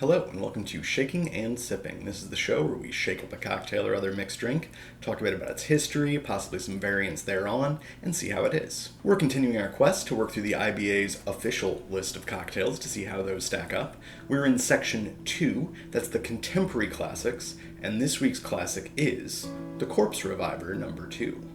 Hello and welcome to Shaking and Sipping. This is the show where we shake up a cocktail or other mixed drink, talk a bit about its history, possibly some variants thereon, and see how it is. We're continuing our quest to work through the IBA's official list of cocktails to see how those stack up. We're in section 2, that's the contemporary classics, and this week's classic is the Corpse Reviver number 2.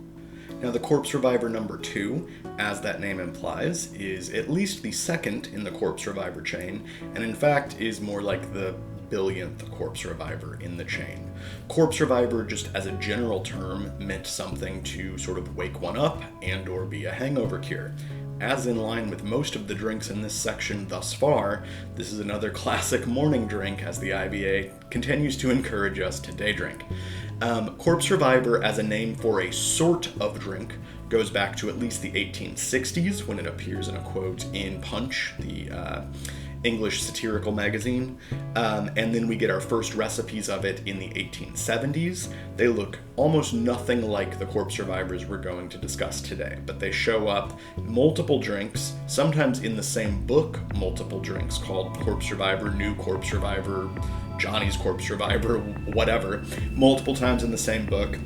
Now, the Corpse Reviver number 2, as that name implies, is at least the second in the Corpse Reviver chain, and in fact is more like the billionth Corpse Reviver in the chain. Corpse Reviver, just as a general term, meant something to sort of wake one up and or be a hangover cure. As in line with most of the drinks in this section thus far, this is another classic morning drink as the IBA continues to encourage us to day drink. Corpse Reviver as a name for a sort of drink goes back to at least the 1860s when it appears in a quote in Punch, the English satirical magazine, and then we get our first recipes of it in the 1870s. They look almost nothing like the Corpse Revivers we're going to discuss today, but they show up multiple drinks, sometimes in the same book, multiple drinks called Corpse Reviver, New Corpse Reviver, Johnny's Corpse Reviver, whatever, multiple times in the same book.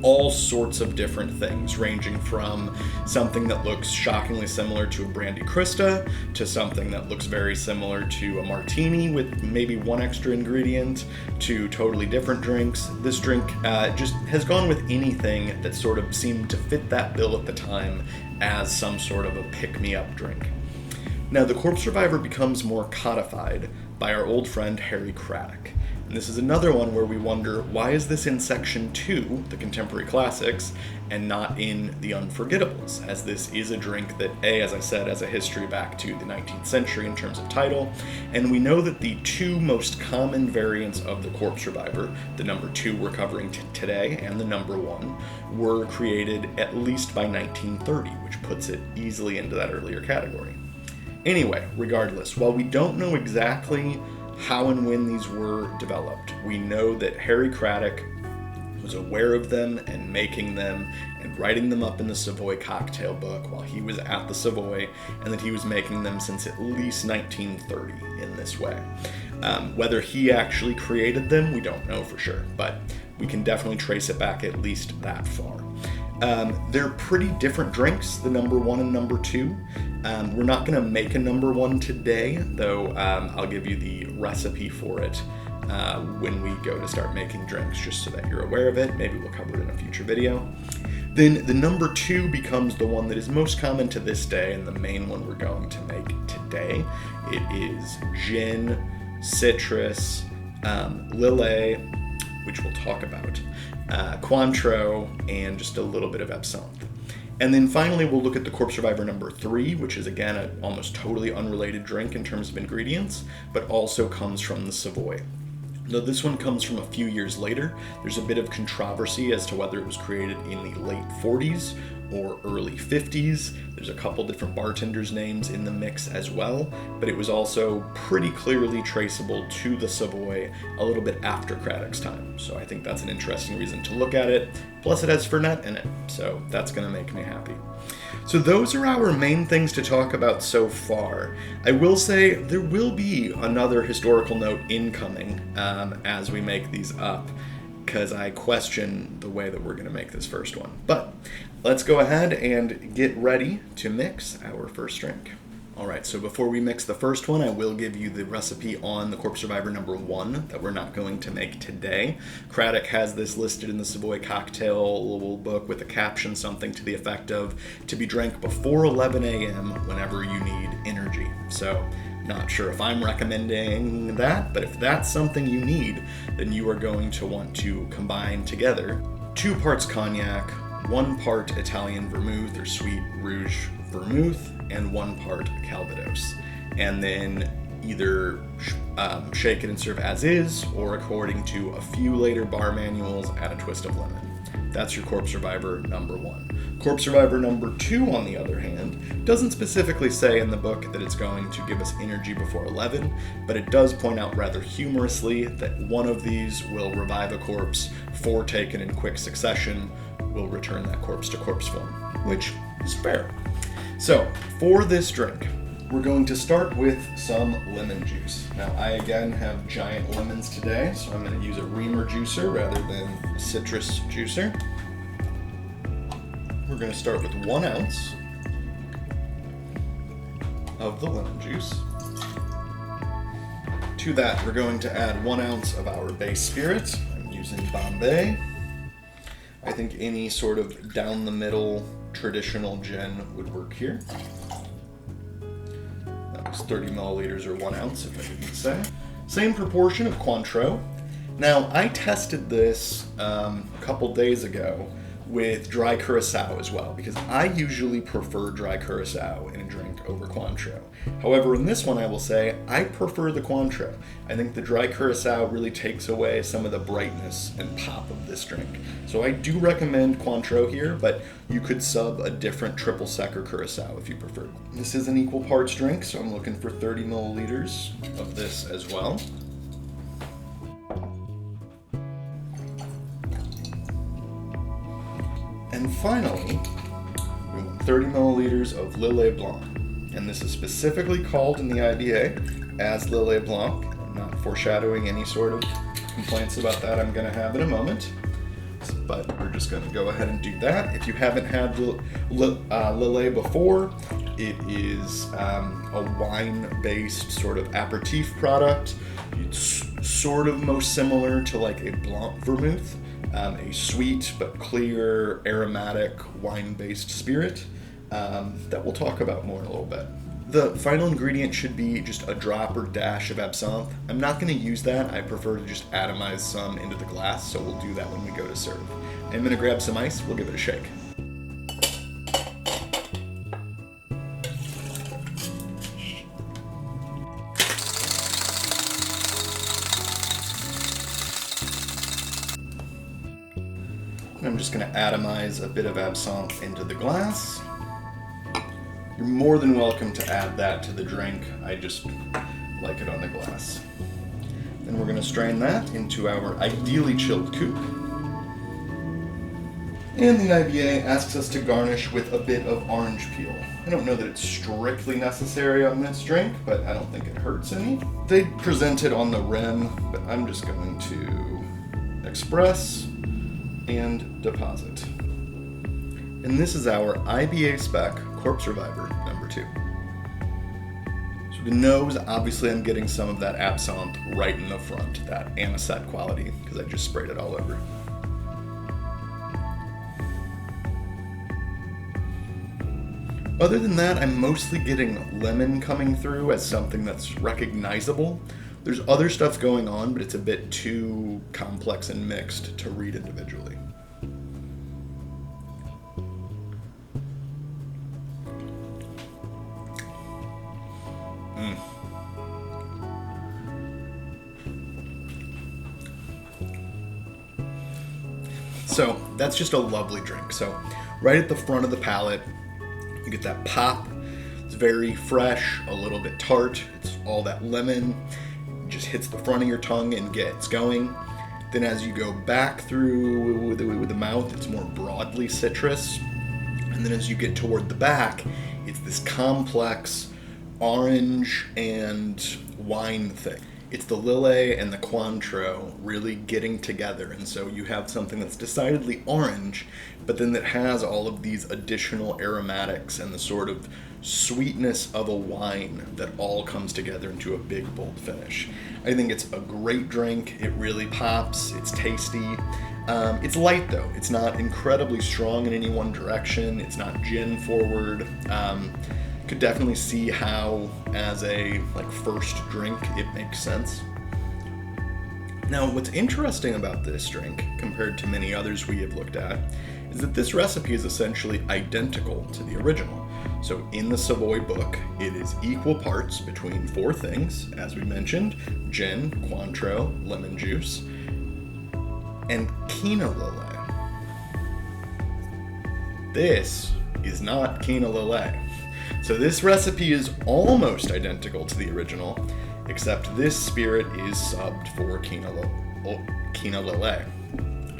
All sorts of different things, ranging from something that looks shockingly similar to a Brandy Crista, to something that looks very similar to a martini with maybe one extra ingredient, to totally different drinks. This drink just has gone with anything that sort of seemed to fit that bill at the time as some sort of a pick-me-up drink. Now, the Corpse Reviver becomes more codified by our old friend Harry Craddock. And this is another one where we wonder, why is this in section 2, the contemporary classics, and not in the unforgettables, as this is a drink that, as I said, has a history back to the 19th century in terms of title, and we know that the two most common variants of the Corpse Reviver, the number 2 we're covering today and the number 1, were created at least by 1930, which puts it easily into that earlier category. Anyway, regardless, while we don't know exactly how and when these were developed, we know that Harry Craddock was aware of them and making them and writing them up in the Savoy cocktail book while he was at the Savoy, and that he was making them since at least 1930 in this way. Whether he actually created them, we don't know for sure, but we can definitely trace it back at least that far. They're pretty different drinks, the number 1 and number 2. We're not going to make a number 1 today, though I'll give you the recipe for it when we go to start making drinks, just so that you're aware of it. Maybe we'll cover it in a future video. Then the number 2 becomes the one that is most common to this day, and the main one we're going to make today. It is gin, citrus, Lillet, which we'll talk about, Cointreau, and just a little bit of Absinthe. And then finally, we'll look at the Corpse Reviver number 3, which is again an almost totally unrelated drink in terms of ingredients, but also comes from the Savoy. Though this one comes from a few years later, there's a bit of controversy as to whether it was created in the late 40s or early 50s. There's a couple different bartenders' names in the mix as well, but it was also pretty clearly traceable to the Savoy a little bit after Craddock's time. So I think that's an interesting reason to look at it. Plus it has Fernet in it, so that's going to make me happy. So those are our main things to talk about so far. I will say there will be another historical note incoming as we make these up, because I question the way that we're going to make this first one. But let's go ahead and get ready to mix our first drink. Alright, so before we mix the first one, I will give you the recipe on the Corpse Reviver number 1 that we're not going to make today. Craddock has this listed in the Savoy cocktail book with a caption, something to the effect of, to be drank before 11 a.m. whenever you need energy. So, not sure if I'm recommending that, but if that's something you need, then you are going to want to combine together 2 parts cognac, 1 part Italian vermouth or sweet rouge vermouth, and 1 part Calvados. And then either shake it and serve as is, or according to a few later bar manuals, add a twist of lemon. That's your Corpse Reviver number 1. Corpse Reviver number 2, on the other hand, doesn't specifically say in the book that it's going to give us energy before 11, but it does point out rather humorously that one of these will revive a corpse, 4 taken in quick succession will return that corpse to corpse form, which is fair. So, for this drink, We're going to start with some lemon juice. Now, I again have giant lemons today, so I'm going to use a reamer juicer rather than a citrus juicer. We're going to start with 1 ounce of the lemon juice. To that, we're going to add 1 ounce of our base spirit. I'm using Bombay. I think any sort of down the middle traditional gin would work here. 30 milliliters or 1 ounce, if I didn't say. Same proportion of Cointreau. Now, I tested this a couple days ago with dry Curacao as well, because I usually prefer dry Curacao in a drink over Cointreau. However, in this one, I will say I prefer the Cointreau. I think the dry Curacao really takes away some of the brightness and pop of this drink. So I do recommend Cointreau here, but you could sub a different triple sec or Curacao if you prefer. This is an equal parts drink, so I'm looking for 30 milliliters of this as well. And finally, we want 30 milliliters of Lillet Blanc. And this is specifically called in the IBA as Lillet Blanc. I'm not foreshadowing any sort of complaints about that I'm going to have in a moment. But we're just going to go ahead and do that. If you haven't had Lillet before, it is a wine-based sort of aperitif product. It's sort of most similar to like a Blanc vermouth. A sweet but clear aromatic wine-based spirit that we'll talk about more in a little bit. The final ingredient should be just a drop or dash of absinthe. I'm not going to use that. I prefer to just atomize some into the glass, so we'll do that when we go to serve. I'm going to grab some ice. We'll give it a shake. I'm just going to atomize a bit of absinthe into the glass. You're more than welcome to add that to the drink. I just like it on the glass. Then we're going to strain that into our ideally chilled coupe. And the IBA asks us to garnish with a bit of orange peel. I don't know that it's strictly necessary on this drink, but I don't think it hurts any. They present it on the rim, but I'm just going to express and deposit. And this is our IBA spec Corpse Reviver number 2. So the nose, obviously I'm getting some of that absinthe right in the front, that anisette quality, because I just sprayed it all over. Other than that, I'm mostly getting lemon coming through as something that's recognizable. There's other stuff going on, but it's a bit too complex and mixed to read individually. So that's just a lovely drink. So right at the front of the palate, you get that pop. It's very fresh, a little bit tart. It's all that lemon. It just hits the front of your tongue and gets going. Then as you go back through with the mouth, it's more broadly citrus. And then as you get toward the back, it's this complex orange and wine thing. It's the Lillet and the Cointreau really getting together, and so you have something that's decidedly orange, but then that has all of these additional aromatics and the sort of sweetness of a wine that all comes together into a big, bold finish. I think it's a great drink. It really pops. It's tasty. It's light though. It's not incredibly strong in any one direction. It's not gin forward. Could definitely see how, as a first drink, it makes sense. Now, what's interesting about this drink, compared to many others we have looked at, is that this recipe is essentially identical to the original. So in the Savoy book, it is equal parts between 4 things, as we mentioned: gin, Cointreau, lemon juice, and Quina Lillet. This is not Quina Lillet. So this recipe is almost identical to the original, except this spirit is subbed for Quina Lillet.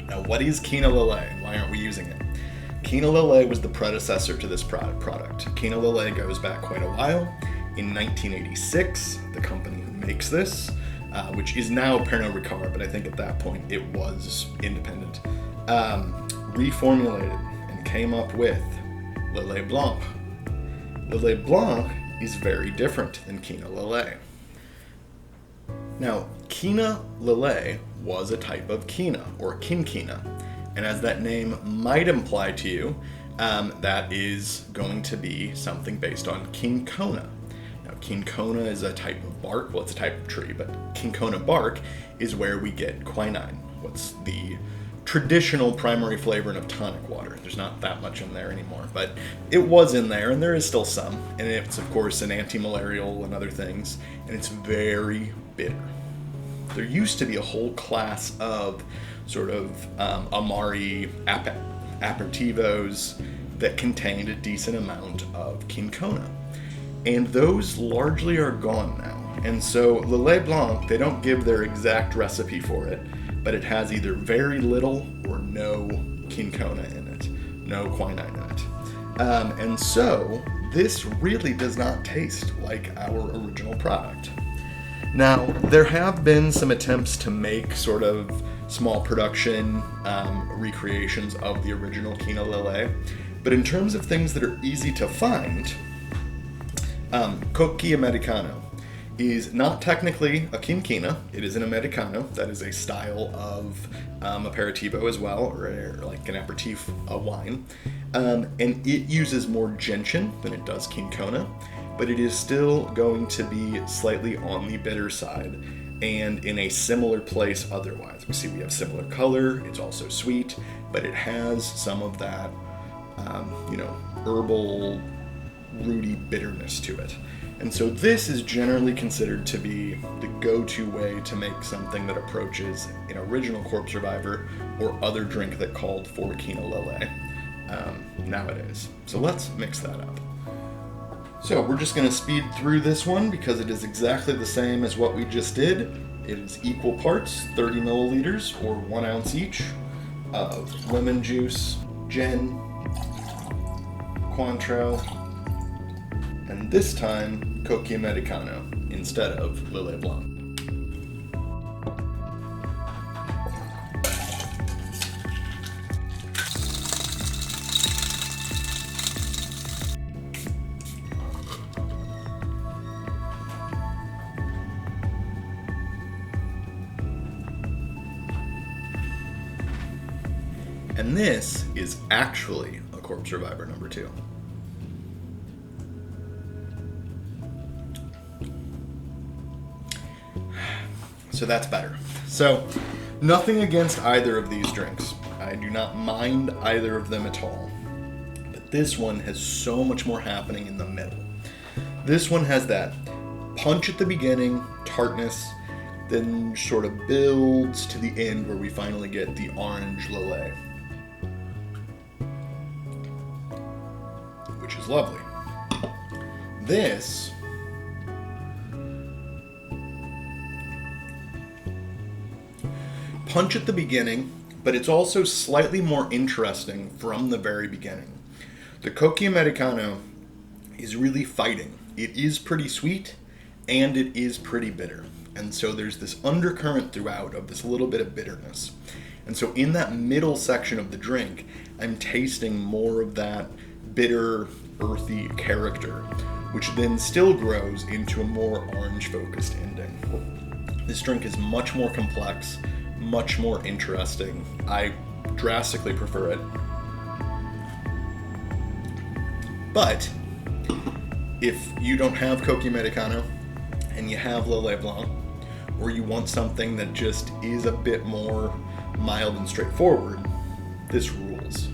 Now, what is Quina Lillet and why aren't we using it? Quina Lillet was the predecessor to this product. Quina Lillet goes back quite a while. In 1986, the company who makes this, which is now Pernod Ricard, but I think at that point it was independent, reformulated and came up with Lillet Blanc. Lillet Blanc is very different than Quina Lillet. Now, Quina Lillet was a type of quina, or quinquina, and as that name might imply to you, that is going to be something based on cinchona. Now, cinchona is a type of bark, well, it's a type of tree, but cinchona bark is where we get quinine, what's the traditional primary flavorant of tonic water. There's not that much in there anymore, but it was in there, and there is still some, and it's, of course, an anti-malarial and other things, and it's very bitter. There used to be a whole class of sort of Amari aperitivos that contained a decent amount of cinchona. And those largely are gone now. And so Lillet Blanc, they don't give their exact recipe for it, but it has either very little or no cinchona in it, no quinine in it. And so this really does not taste like our original product. Now, there have been some attempts to make sort of small production recreations of the original Quina Lillet, but in terms of things that are easy to find, Cocchi Americano is not technically a quinquina. It is an Americano. That is a style of aperitivo as well, or like an aperitif wine. And it uses more gentian than it does cinchona, but it is still going to be slightly on the bitter side and in a similar place otherwise. We have similar color, it's also sweet, but it has some of that, herbal, rooty bitterness to it. And so this is generally considered to be the go-to way to make something that approaches an original Corpse Reviver or other drink that called for Quina Lillet nowadays. So let's mix that up. So we're just going to speed through this one because it is exactly the same as what we just did. It is equal parts, 30 milliliters or 1 ounce each of lemon juice, gin, Cointreau, and this time Cocchi Americano instead of Lillet Blanc. And this is actually a Corpse Reviver number 2. So that's better. So nothing against either of these drinks. I do not mind either of them at all. But this one has so much more happening in the middle. This one has that punch at the beginning, tartness, then sort of builds to the end where we finally get the orange Lillet, which is lovely. This punch at the beginning, but it's also slightly more interesting from the very beginning. The Cocchi Americano is really fighting. It is pretty sweet, and it is pretty bitter. And so there's this undercurrent throughout of this little bit of bitterness. And so in that middle section of the drink, I'm tasting more of that bitter, earthy character, which then still grows into a more orange-focused ending. This drink is much more complex, much more interesting. I drastically prefer it. But if you don't have Cocchi Americano and you have Lillet Blanc, or you want something that just is a bit more mild and straightforward, this rules.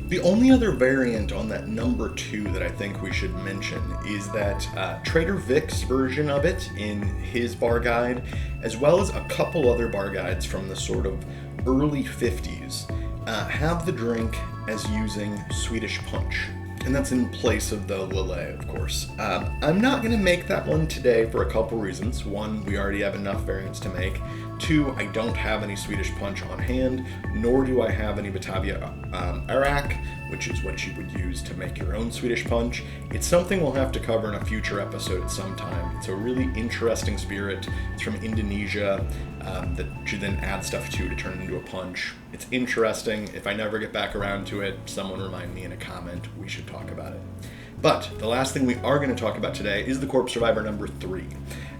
The only other variant on that number 2 that I think we should mention is that Trader Vic's version of it in his bar guide, as well as a couple other bar guides from the sort of early 50s, have the drink as using Swedish punch. and that's in place of the Lillet, of course. I'm not going to make that one today for a couple reasons. One, we already have enough variants to make. Two, I don't have any Swedish punch on hand, nor do I have any Batavia Arak, which is what you would use to make your own Swedish punch. It's something we'll have to cover in a future episode at some time. It's a really interesting spirit. It's from Indonesia that you then add stuff to turn it into a punch. It's interesting. If I never get back around to it, someone remind me in a comment. We should talk about it. But the last thing we are going to talk about today is the Corpse Survivor number 3.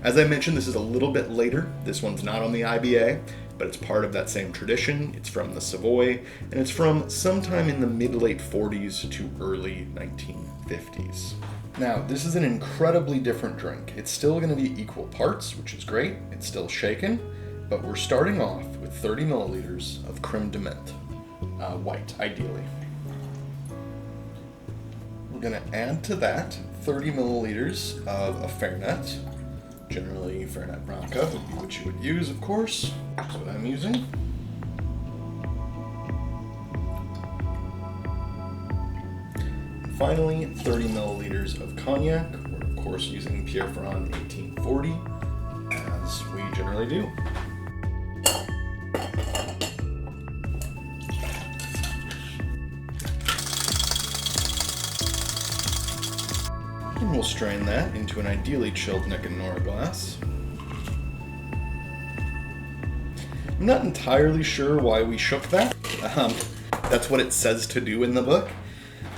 As I mentioned, this is a little bit later. This one's not on the IBA, but it's part of that same tradition. It's from the Savoy, and it's from sometime in the mid-late 40s to early 1950s. Now, this is an incredibly different drink. It's still going to be equal parts, which is great. It's still shaken, but we're starting off with 30 milliliters of Crème de Menthe, white, ideally. We're going to add to that 30 milliliters of a Fernet. Generally, Fernet Branca would be what you would use, of course. That's what I'm using. And finally, 30 milliliters of Cognac. We're, of course, using Pierre Ferrand 1840, as we generally do. And we'll strain that into an ideally chilled Nick and Nora glass. I'm not entirely sure why we shook that. That's what it says to do in the book.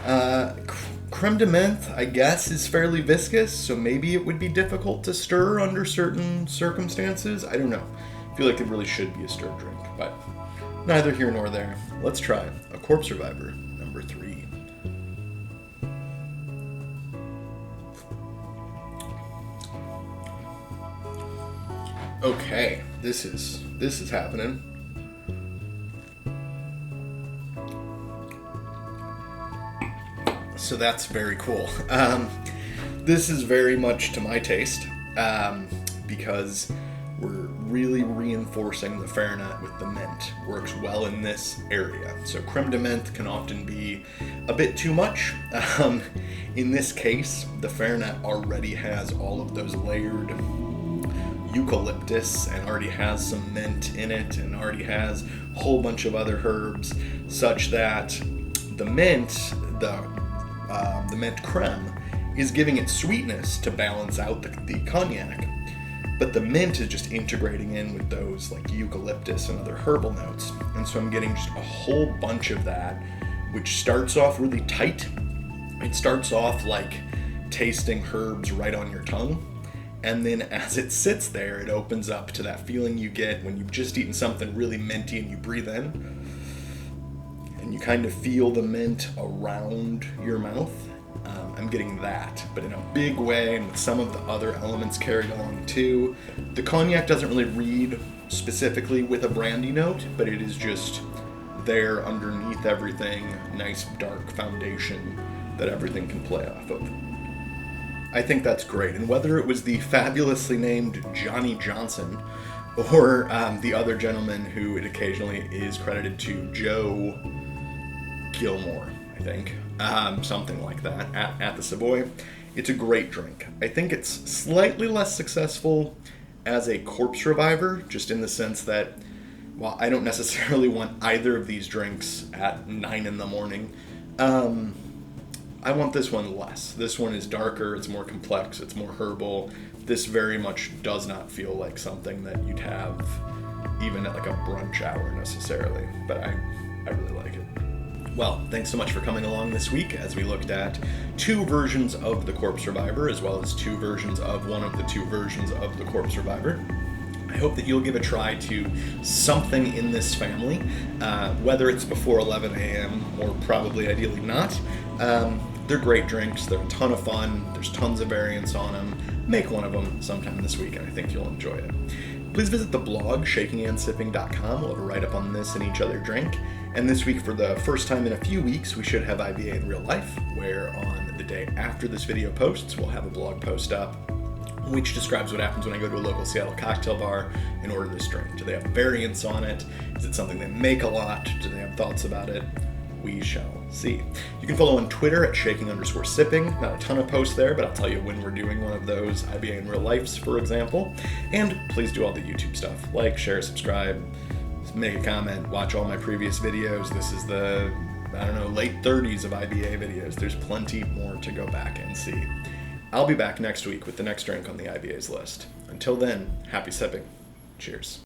Crème de Menthe, I guess, is fairly viscous, so maybe it would be difficult to stir under certain circumstances. I don't know. I feel like it really should be a stirred drink, but neither here nor there. Let's try a Corpse Survivor number 3. Okay, this is happening. So that's very cool. This is very much to my taste, because we're really reinforcing the Fernet with the mint. Works well in this area. So Crème de Menthe can often be a bit too much. In this case, the Fernet already has all of those layered eucalyptus and already has some mint in it and already has a whole bunch of other herbs, such that the mint, the mint creme, is giving it sweetness to balance out the cognac, but the mint is just integrating in with those like eucalyptus and other herbal notes, and so I'm getting just a whole bunch of that, which starts off really tight. It starts off like tasting herbs right on your tongue. And then as it sits there, it opens up to that feeling you get when you've just eaten something really minty and you breathe in. And you kind of feel the mint around your mouth. I'm getting that, but in a big way and with some of the other elements carried along too. The cognac doesn't really read specifically with a brandy note, but it is just there underneath everything. Nice dark foundation that everything can play off of. I think that's great, and whether it was the fabulously named Johnny Johnson or the other gentleman who it occasionally is credited to, Joe Gilmore, I think, something like that, at the Savoy, it's a great drink. I think it's slightly less successful as a Corpse Survivor, just in the sense that, while I don't necessarily want either of these drinks at 9 in the morning, I want this one less. This one is darker, it's more complex, it's more herbal. This very much does not feel like something that you'd have even at like a brunch hour necessarily, but I really like it. Well, thanks so much for coming along this week as we looked at 2 versions of the Corpse Survivor, as well as 2 versions of one of the 2 versions of the Corpse Survivor. I hope that you'll give a try to something in this family, whether it's before 11 a.m. or probably ideally not. They're great drinks, they're a ton of fun, there's tons of variants on them. Make one of them sometime this week and I think you'll enjoy it. Please visit the blog, shakingandsipping.com. We'll have a write-up on this and each other drink. And this week, for the first time in a few weeks, we should have IBA in real life, where on the day after this video posts, we'll have a blog post up which describes what happens when I go to a local Seattle cocktail bar and order this drink. Do they have variants on it? Is it something they make a lot? Do they have thoughts about it? we shall see. You can follow on Twitter at shaking_sipping. Not a ton of posts there, but I'll tell you when we're doing one of those IBA in real lifes, for example. And please do all the YouTube stuff. Like, share, subscribe, make a comment, watch all my previous videos. This is the, late 30s of IBA videos. There's plenty more to go back and see. I'll be back next week with the next drink on the IBA's list. Until then, happy sipping. Cheers.